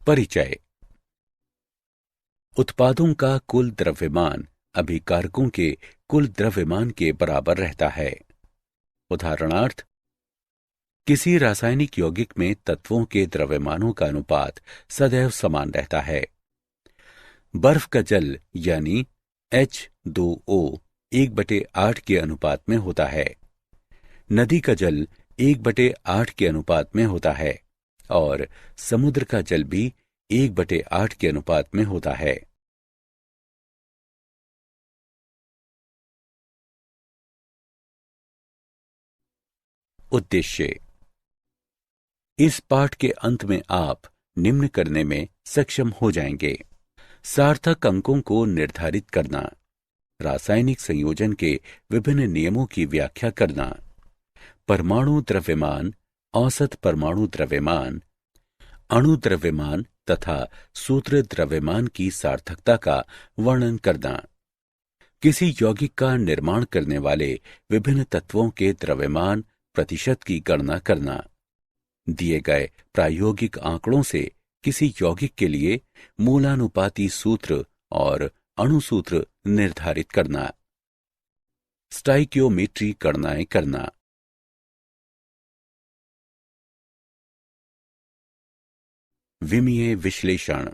परिचय। उत्पादों का कुल द्रव्यमान अभिकारकों के कुल द्रव्यमान के बराबर रहता है। उदाहरणार्थ, किसी रासायनिक यौगिक में तत्वों के द्रव्यमानों का अनुपात सदैव समान रहता है। बर्फ का जल यानी H2O 1/8 के अनुपात में होता है। नदी का जल 1/8 के अनुपात में होता है और समुद्र का जल भी 1/8 के अनुपात में होता है। उद्देश्य। इस पाठ के अंत में आप निम्न करने में सक्षम हो जाएंगे: सार्थक अंकों को निर्धारित करना, रासायनिक संयोजन के विभिन्न नियमों की व्याख्या करना, परमाणु द्रव्यमान, औसत परमाणु द्रव्यमान, अणु द्रव्यमान तथा सूत्र द्रव्यमान की सार्थकता का वर्णन करना, किसी यौगिक का निर्माण करने वाले विभिन्न तत्वों के द्रव्यमान प्रतिशत की गणना करना, दिए गए प्रायोगिक आंकड़ों से किसी यौगिक के लिए मूलानुपाती सूत्र और अणुसूत्र निर्धारित करना, स्टाइकियोमेट्री गणनाएं करना। विमीय विश्लेषण।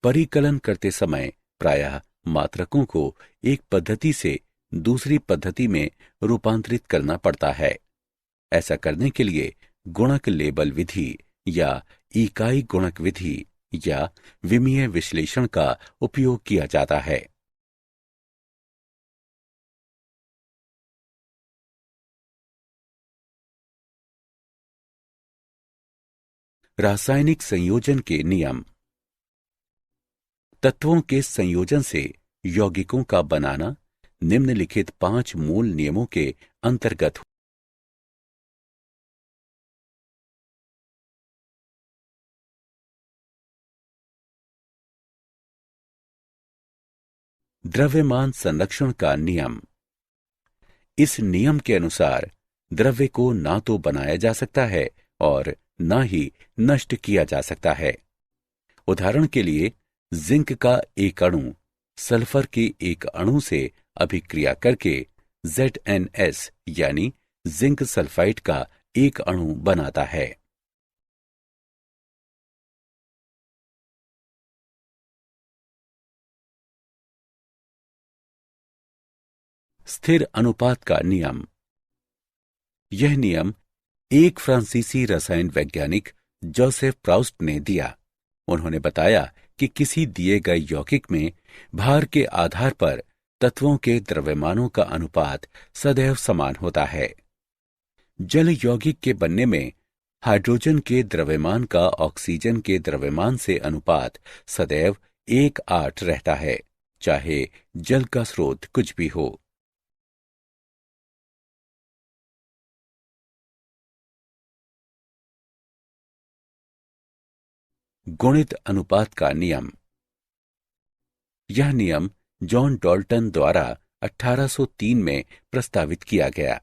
परिकलन करते समय प्रायः मात्रकों को एक पद्धति से दूसरी पद्धति में रूपांतरित करना पड़ता है। ऐसा करने के लिए गुणक लेबल विधि या इकाई गुणक विधि या विमीय विश्लेषण का उपयोग किया जाता है। रासायनिक संयोजन के नियम। तत्वों के संयोजन से यौगिकों का बनाना निम्नलिखित 5 मूल नियमों के अंतर्गत। द्रव्यमान संरक्षण का नियम। इस नियम के अनुसार द्रव्य को ना तो बनाया जा सकता है और ना ही नष्ट किया जा सकता है। उदाहरण के लिए, जिंक का एक अणु सल्फर के एक अणु से अभिक्रिया करके ZnS यानी जिंक सल्फाइड का एक अणु बनाता है। स्थिर अनुपात का नियम। यह नियम एक फ्रांसीसी रसायन वैज्ञानिक जोसेफ प्राउस्ट ने दिया। उन्होंने बताया कि किसी दिए गए यौगिक में भार के आधार पर तत्वों के द्रव्यमानों का अनुपात सदैव समान होता है। जल यौगिक के बनने में हाइड्रोजन के द्रव्यमान का ऑक्सीजन के द्रव्यमान से अनुपात सदैव 1:8 रहता है, चाहे जल का स्रोत कुछ भी हो। गुणित अनुपात का नियम। यह नियम जॉन डाल्टन द्वारा 1803 में प्रस्तावित किया गया।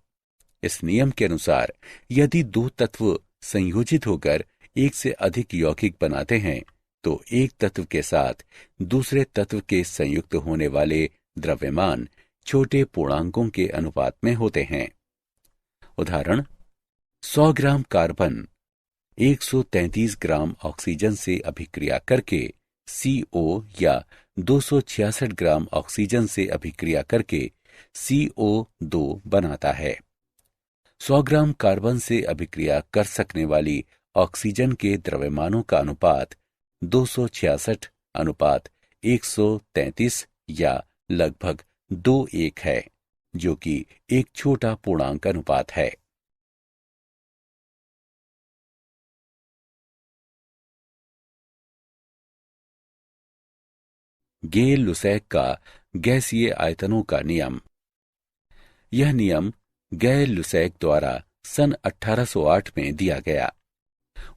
इस नियम के अनुसार यदि 2 तत्व संयोजित होकर एक से अधिक यौगिक बनाते हैं तो एक तत्व के साथ दूसरे तत्व के संयुक्त होने वाले द्रव्यमान छोटे पूर्णांकों के अनुपात में होते हैं। उदाहरण, 100 ग्राम कार्बन 133 ग्राम ऑक्सीजन से अभिक्रिया करके CO या 266 ग्राम ऑक्सीजन से अभिक्रिया करके CO2 बनाता है। 100 ग्राम कार्बन से अभिक्रिया कर सकने वाली ऑक्सीजन के द्रव्यमानों का अनुपात 266 अनुपात 133 या लगभग 2:1 है, जो कि एक छोटा पूर्णांक अनुपात है। गे लुसैक का गैसीय आयतनों का नियम। यह नियम गे लुसैक द्वारा सन 1808 में दिया गया।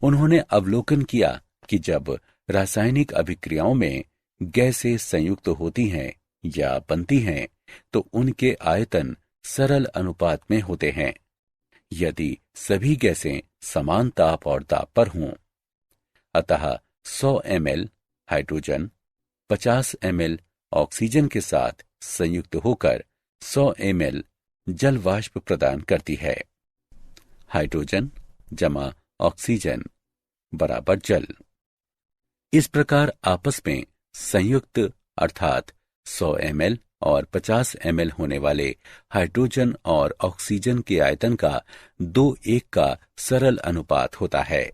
उन्होंने अवलोकन किया कि जब रासायनिक अभिक्रियाओं में गैसें संयुक्त होती हैं या बनती हैं तो उनके आयतन सरल अनुपात में होते हैं, यदि सभी गैसें समान ताप और दाब पर हों। अतः 100 ml हाइड्रोजन 50 ml ऑक्सीजन के साथ संयुक्त होकर 100 ml जल वाष्प प्रदान करती है। हाइड्रोजन जमा ऑक्सीजन बराबर जल। इस प्रकार आपस में संयुक्त अर्थात 100 ml और 50 ml होने वाले हाइड्रोजन और ऑक्सीजन के आयतन का 2:1 का सरल अनुपात होता है।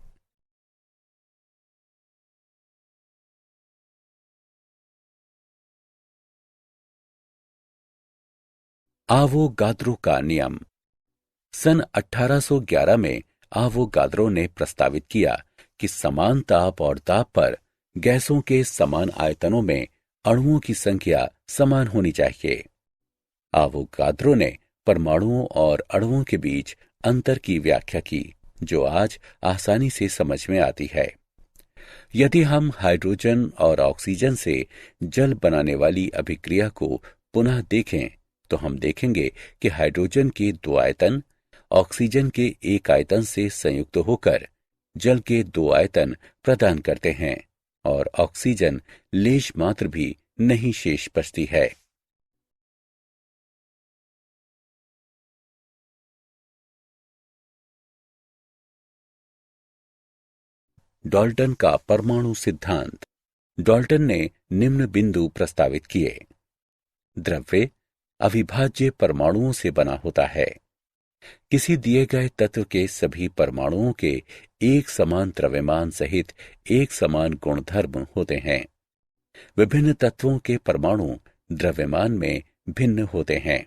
आवोगाद्रो का नियम। सन 1811 में आवोगाद्रो ने प्रस्तावित किया कि समान ताप और दाब पर गैसों के समान आयतनों में अणुओं की संख्या समान होनी चाहिए। आवोगाद्रो ने परमाणुओं और अणुओं के बीच अंतर की व्याख्या की, जो आज आसानी से समझ में आती है। यदि हम हाइड्रोजन और ऑक्सीजन से जल बनाने वाली अभिक्रिया को पुनः देखें तो हम देखेंगे कि हाइड्रोजन के 2 आयतन ऑक्सीजन के 1 आयतन से संयुक्त होकर जल के 2 आयतन प्रदान करते हैं और ऑक्सीजन लेश मात्र भी नहीं शेष बचती है। डाल्टन का परमाणु सिद्धांत। डाल्टन ने निम्न बिंदु प्रस्तावित किए। द्रव्य अविभाज्य परमाणुओं से बना होता है। किसी दिए गए तत्व के सभी परमाणुओं के एक समान द्रव्यमान सहित एक समान गुणधर्म होते हैं। विभिन्न तत्वों के परमाणु द्रव्यमान में भिन्न होते हैं।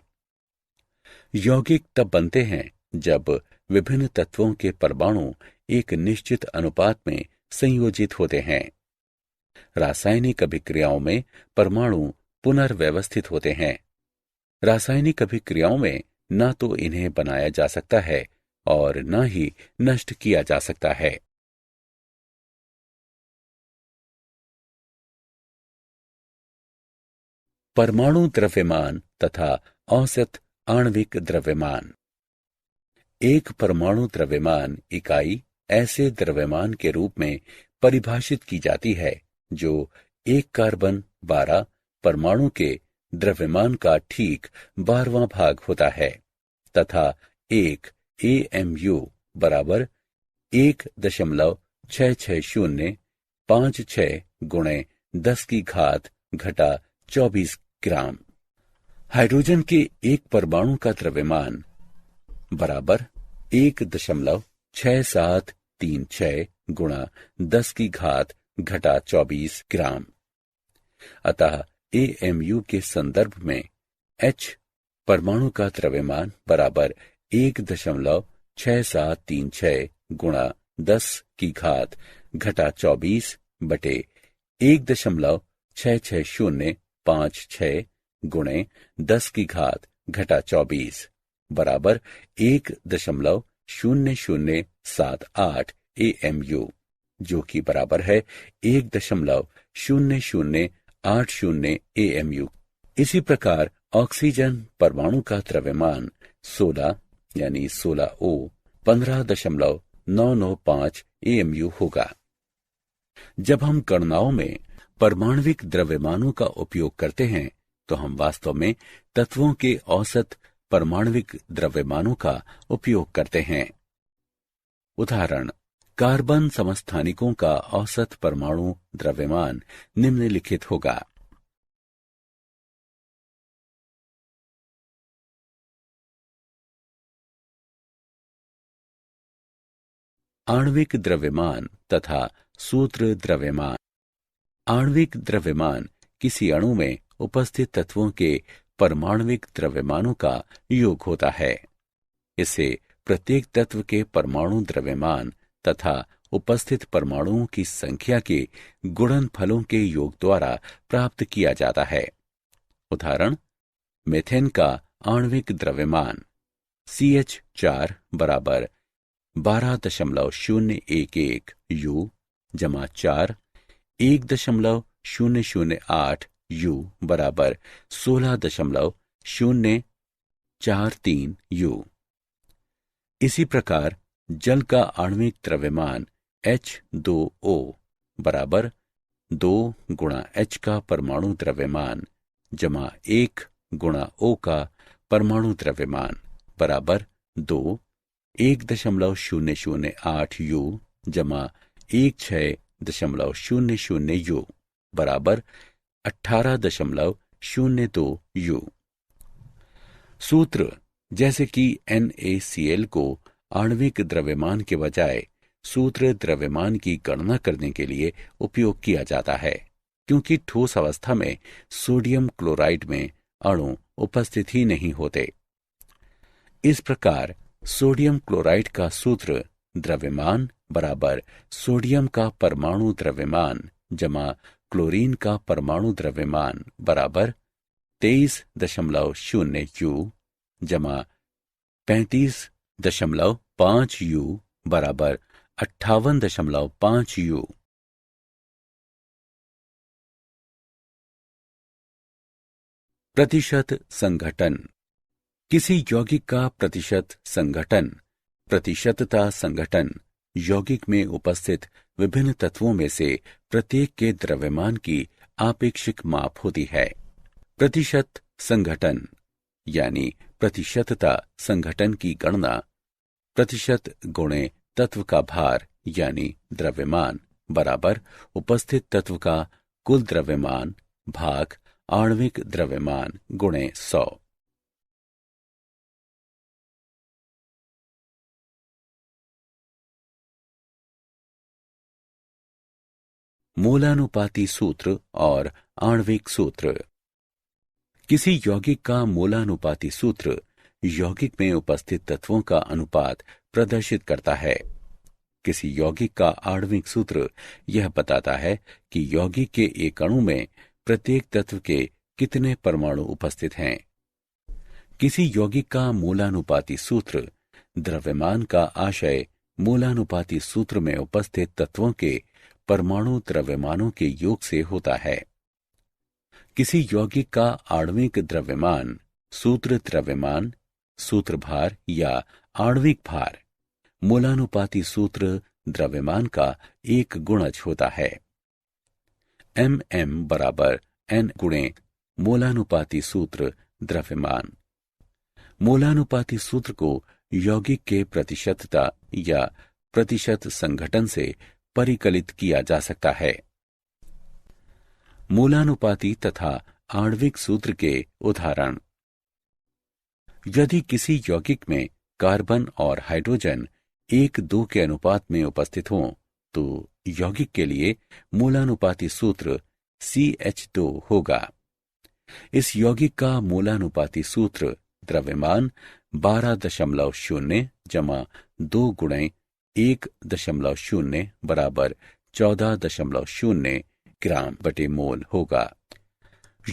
यौगिक तब बनते हैं जब विभिन्न तत्वों के परमाणु एक निश्चित अनुपात में संयोजित होते हैं। रासायनिक अभिक्रियाओं में परमाणु पुनर्व्यवस्थित होते हैं। रासायनिक अभिक्रियाओं में न तो इन्हें बनाया जा सकता है और न ही नष्ट किया जा सकता है। परमाणु द्रव्यमान तथा औसत आणविक द्रव्यमान। एक परमाणु द्रव्यमान इकाई ऐसे द्रव्यमान के रूप में परिभाषित की जाती है जो एक कार्बन 12 परमाणु के द्रव्यमान का ठीक 12वां भाग होता है तथा एक AMU बराबर 1.66056 गुणे 10 की घात घटा 24 ग्राम। हाइड्रोजन के एक परमाणु का द्रव्यमान बराबर 1.6736 गुणा 10 की घात घटा 24 ग्राम। अतः AMU के संदर्भ में H परमाणु का द्रव्यमान बराबर 1.6736 गुणा 10 की घात घटा 24 बटे 1.66056 गुणे 10 की घात घटा 24 बराबर 1.0078 AMU, जो कि बराबर है 1.0080 AMU। इसी प्रकार ऑक्सीजन परमाणु का द्रव्यमान 16 यानी 16O 15.995 AMU होगा। जब हम गणनाओं में परमाणविक द्रव्यमानों का उपयोग करते हैं तो हम वास्तव में तत्वों के औसत परमाणविक द्रव्यमानों का उपयोग करते हैं। उदाहरण, कार्बन समस्थानिकों का औसत परमाणु द्रव्यमान निम्नलिखित होगा। आणविक द्रव्यमान तथा सूत्र द्रव्यमान। आणविक द्रव्यमान किसी अणु में उपस्थित तत्वों के परमाणविक द्रव्यमानों का योग होता है। इसे प्रत्येक तत्व के परमाणु द्रव्यमान तथा उपस्थित परमाणुओं की संख्या के गुणनफलों के योग द्वारा प्राप्त किया जाता है। उदाहरण, मीथेन का आणविक द्रव्यमान CH4 बराबर 12.011 U जमा 4 1.008 U बराबर 16.043 U। इसी प्रकार जल का आणविक द्रव्यमान H2O बराबर 2 गुणा H का परमाणु द्रव्यमान जमा 1 गुणा O का परमाणु द्रव्यमान बराबर 2 1.008 U जमा 16.00 U बराबर 18.02 U। सूत्र जैसे कि NaCl को आणविक द्रव्यमान के बजाय सूत्र द्रव्यमान की गणना करने के लिए उपयोग किया जाता है, क्योंकि ठोस अवस्था में सोडियम क्लोराइड में अणु उपस्थित ही नहीं होते। इस प्रकार सोडियम क्लोराइड का सूत्र द्रव्यमान बराबर सोडियम का परमाणु द्रव्यमान जमा क्लोरीन का परमाणु द्रव्यमान बराबर 23.0 U जमा 35.5 U बराबर 58.5 U। प्रतिशत संघटन। किसी यौगिक का प्रतिशत संघटन, प्रतिशतता संघटन यौगिक में उपस्थित विभिन्न तत्वों में से प्रत्येक के द्रव्यमान की आपेक्षिक माप होती है। प्रतिशत संघटन यानी प्रतिशतता संघटन की गणना प्रतिशत गुणे तत्व का भार यानी द्रव्यमान बराबर उपस्थित तत्व का कुल द्रव्यमान भाग आणविक द्रव्यमान गुणे 100। मोलानुपाती सूत्र और आणविक सूत्र। किसी यौगिक का मोलानुपाती सूत्र यौगिक में उपस्थित तत्वों का अनुपात प्रदर्शित करता है। किसी यौगिक का आणविक सूत्र यह बताता है कि यौगिक के एक अणु में प्रत्येक तत्व के कितने परमाणु उपस्थित हैं। किसी यौगिक का मोलानुपाती सूत्र द्रव्यमान का आशय मोलानुपाती सूत्र में उपस्थित तत्वों के परमाणु द्रव्यमानों के योग से होता है। किसी यौगिक का आणविक द्रव्यमान सूत्र द्रव्यमान, सूत्र भार या आणविक भार मोलानुपाती सूत्र द्रव्यमान का एक गुणज होता है। MM बराबर N गुणे मोलानुपाती सूत्र द्रव्यमान। मोलानुपाती सूत्र को यौगिक के प्रतिशतता या प्रतिशत संघटन से परिकलित किया जा सकता है। मोलानुपाती तथा आणविक सूत्र के उदाहरण। यदि किसी यौगिक में कार्बन और हाइड्रोजन 1:2 के अनुपात में उपस्थित हों तो यौगिक के लिए मोलानुपाती सूत्र CH2 होगा। इस यौगिक का मोलानुपाती सूत्र द्रव्यमान 12.0 जमा 2 गुणे 1.0 बराबर 14.0 ग्राम बटे मोल होगा।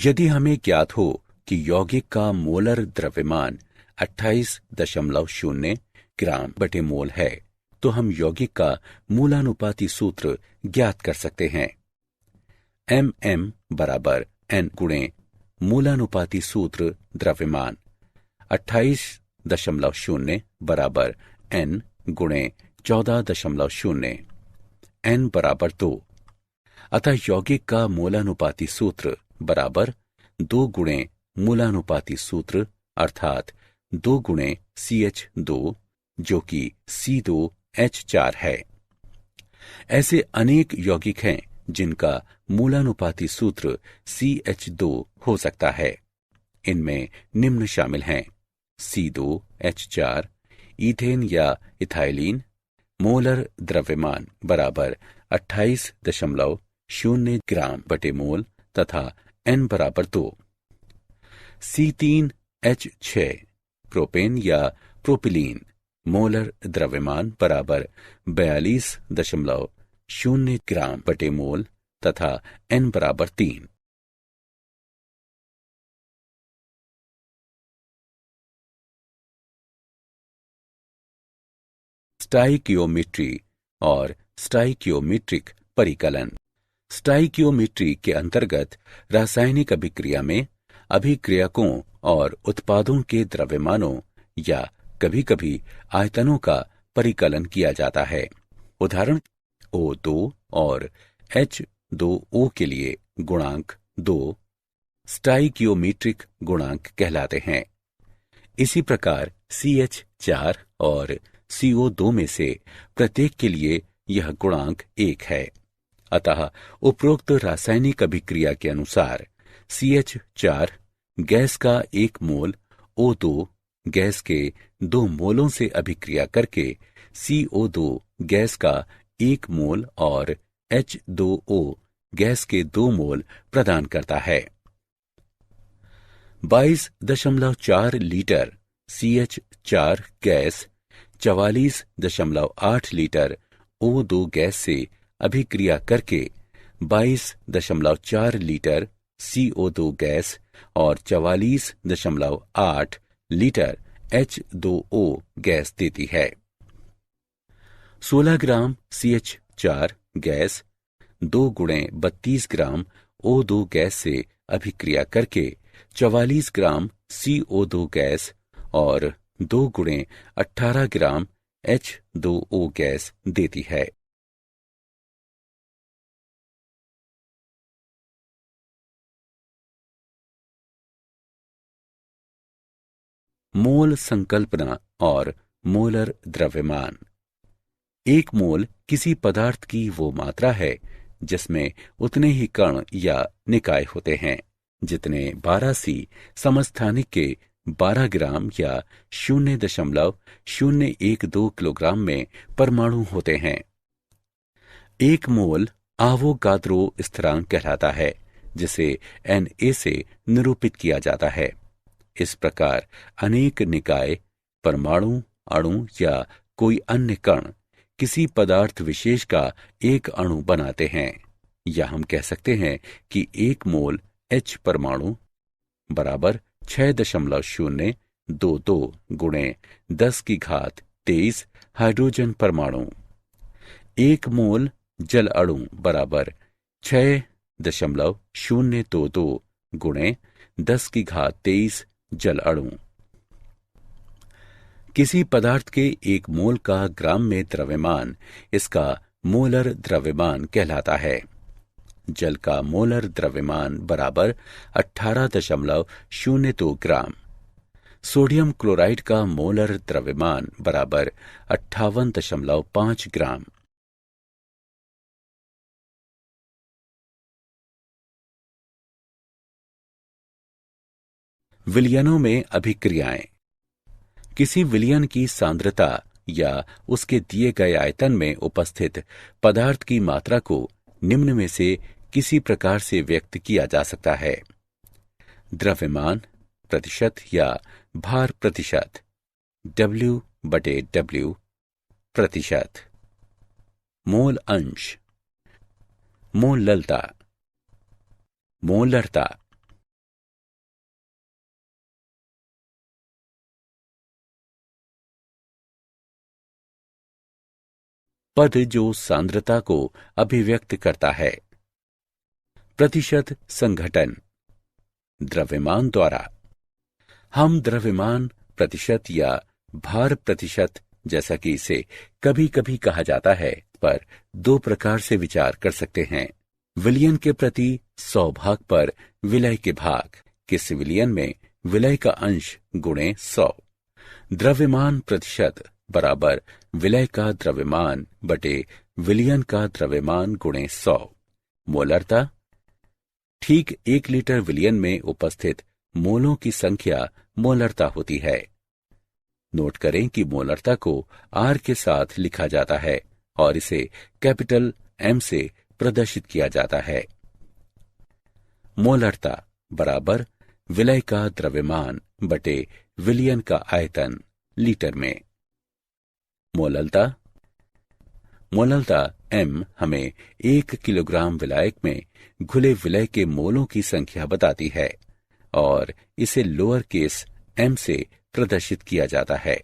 यदि हमें ज्ञात हो कि यौगिक का मोलर द्रव्यमान 28.0 ग्राम बटे मोल है तो हम यौगिक का मोलानुपाती सूत्र ज्ञात कर सकते हैं। MM बराबर N गुणे मोलानुपाती सूत्र द्रव्यमान 28.0 बराबर N गुणे 14.0 N बराबर 2। अतः यौगिक का मोलानुपाती सूत्र बराबर 2 गुणे मोलानुपाती सूत्र अर्थात 2 गुणे CH2 जो कि C2H4 है। ऐसे अनेक यौगिक हैं जिनका मोलानुपाती सूत्र CH2 हो सकता है। इनमें निम्न शामिल हैं C2H4 ईथेन या इथाइलिन मोलर द्रव्यमान बराबर 28.0 ग्राम बटे मोल तथा N बराबर 2। C3H6 प्रोपेन या प्रोपिलीन मोलर द्रव्यमान बराबर 42.0 ग्राम बटे मोल तथा N बराबर 3। स्टाइकियोमेट्री और स्टाइकियोमेट्रिक परिकलन। स्टाइकियोमेट्री के अंतर्गत रासायनिक अभिक्रिया में अभिक्रियकों और उत्पादों के द्रव्यमानों या कभी-कभी आयतनों का परिकलन किया जाता है। उदाहरण O2 और H2O के लिए गुणांक 2 स्टाइकियोमीट्रिक गुणांक कहलाते हैं। इसी प्रकार CH4 और CO2 में से प्रत्येक के लिए यह गुणांक 1 है। अतः उपरोक्त रासायनिक अभिक्रिया के अनुसार CH4 गैस का 1 मोल O2 गैस के 2 मोलों से अभिक्रिया करके CO2 गैस का 1 मोल और H2O गैस के 2 मोल प्रदान करता है। 22.4 litre CH4 gas 44.8 litre O2 gas से अभिक्रिया करके 22.4 लीटर CO2 गैस और 44.8 लीटर H2O गैस देती है। 16 ग्राम CH4 गैस 2 गुणे 32 ग्राम O2 गैस से अभिक्रिया करके 44 ग्राम CO2 गैस और 2 गुणे 18 ग्राम H2O गैस देती है। मोल संकल्पना और मोलर द्रव्यमान। एक मोल किसी पदार्थ की वो मात्रा है जिसमें उतने ही कण या निकाय होते हैं जितने 12C समस्थानिक के 12 ग्राम या 0.012 किलोग्राम में परमाणु होते हैं। एक मोल आवोगाद्रो स्थिरांक कहलाता है जिसे Na से निरूपित किया जाता है। इस प्रकार अनेक निकाय, परमाणु, अणु या कोई अन्य कण किसी पदार्थ विशेष का एक अणु बनाते हैं। या हम कह सकते हैं कि एक मोल H परमाणु बराबर 6.022 गुणे 10⁻23 हाइड्रोजन परमाणु। एक मोल जल अणु बराबर 6.022 गुणे 10⁻23 जल अणु। किसी पदार्थ के एक मोल का ग्राम में द्रव्यमान इसका मोलर द्रव्यमान कहलाता है। जल का मोलर द्रव्यमान बराबर 18.02 ग्राम। सोडियम क्लोराइड का मोलर द्रव्यमान बराबर 58.5 ग्राम। विलयनों में अभिक्रियाएं। किसी विलयन की सांद्रता या उसके दिए गए आयतन में उपस्थित पदार्थ की मात्रा को निम्न में से किसी प्रकार से व्यक्त किया जा सकता है। द्रव्यमान प्रतिशत या भार प्रतिशत W/W प्रतिशत। मोल अंश, मोललता, मोलरता। पद जो सांद्रता को अभिव्यक्त करता है। प्रतिशत संघटन द्रव्यमान द्वारा। हम द्रव्यमान प्रतिशत या भार प्रतिशत जैसा कि इसे कभी कभी कहा जाता है पर 2 प्रकार से विचार कर सकते हैं। विलयन के प्रति 100 भाग पर विलय के भाग। किसी विलयन में विलय का अंश गुणे 100। द्रव्यमान प्रतिशत बराबर विलय का द्रव्यमान बटे विलयन का द्रव्यमान गुणे 100। मोलरता ठीक 1 लीटर विलयन में उपस्थित मोलों की संख्या मोलरता होती है। नोट करें कि मोलरता को R के साथ लिखा जाता है और इसे कैपिटल M से प्रदर्शित किया जाता है। मोलरता बराबर विलय का द्रव्यमान बटे विलयन का आयतन लीटर में। मोललता M हमें 1 किलोग्राम विलायक में घुले विलय के मोलों की संख्या बताती है और इसे लोअर केस m से प्रदर्शित किया जाता है।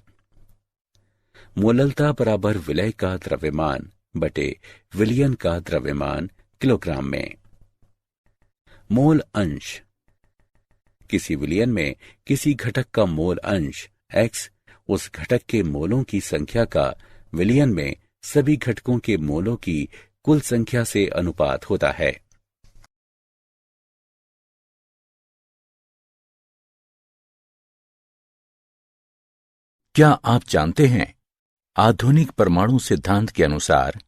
मोललता बराबर विलय का द्रव्यमान बटे विलयन का द्रव्यमान किलोग्राम में। मोल अंश किसी विलयन में किसी घटक का मोल अंश x उस घटक के मोलों की संख्या का विलयन में सभी घटकों के मोलों की कुल संख्या से अनुपात होता है। क्या आप जानते हैं, आधुनिक परमाणु सिद्धांत के अनुसार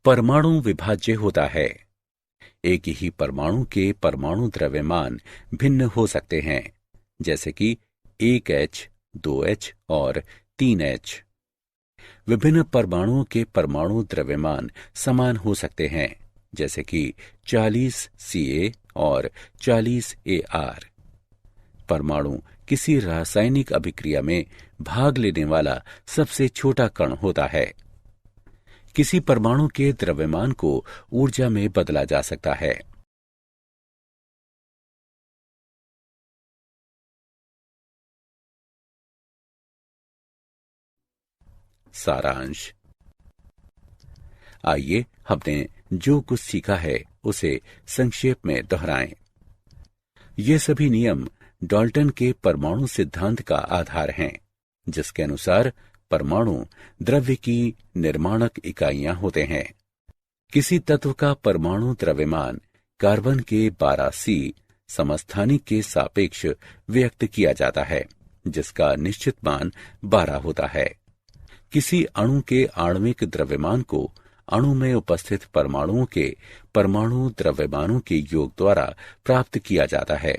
परमाणु विभाज्य होता है। एक ही परमाणु के परमाणु द्रव्यमान भिन्न हो सकते हैं, जैसे कि 1H, 2H और 3H। विभिन्न परमाणुओं के परमाणु द्रव्यमान समान हो सकते हैं, जैसे कि 40 Ca और 40 Ar। परमाणु किसी रासायनिक अभिक्रिया में भाग लेने वाला सबसे छोटा कण होता है। किसी परमाणु के द्रव्यमान को ऊर्जा में बदला जा सकता है। सारांश। आइए हमने जो कुछ सीखा है उसे संक्षेप में दोहराएं। ये सभी नियम डाल्टन के परमाणु सिद्धांत का आधार हैं, जिसके अनुसार परमाणु द्रव्य की निर्माणक इकाइयां होते हैं। किसी तत्व का परमाणु द्रव्यमान कार्बन के 12C समस्थानिक के सापेक्ष व्यक्त किया जाता है, जिसका निश्चित मान 12 होता है। किसी अणु के आणविक द्रव्यमान को अणु में उपस्थित परमाणुओं के परमाणु द्रव्यमानों के योग द्वारा प्राप्त किया जाता है।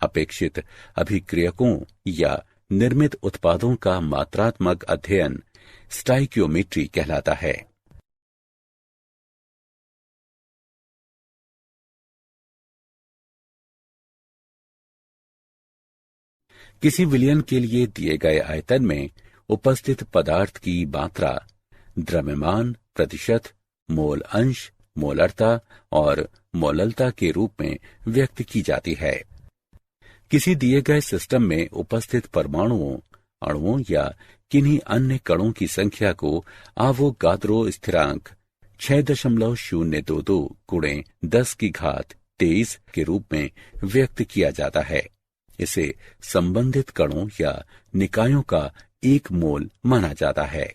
अपेक्षित अभिक्रियकों या निर्मित उत्पादों का मात्रात्मक अध्ययन स्टाइकियोमेट्री कहलाता है। किसी विलयन के लिए दिए गए आयतन में उपस्थित पदार्थ की मात्रा द्रव्यमान प्रतिशत, मोल अंश, मोलरता और मोललता के रूप में व्यक्त की जाती है। किसी दिए गए सिस्टम में उपस्थित परमाणुओं, अणुओं या किन्हीं अन्य कणों की संख्या को आवोगाद्रो स्थिरांक 6.022 गुणे 10⁻23 के रूप में व्यक्त किया जाता है। इसे संबंधित कणों या निकायों का एक मोल माना जाता है।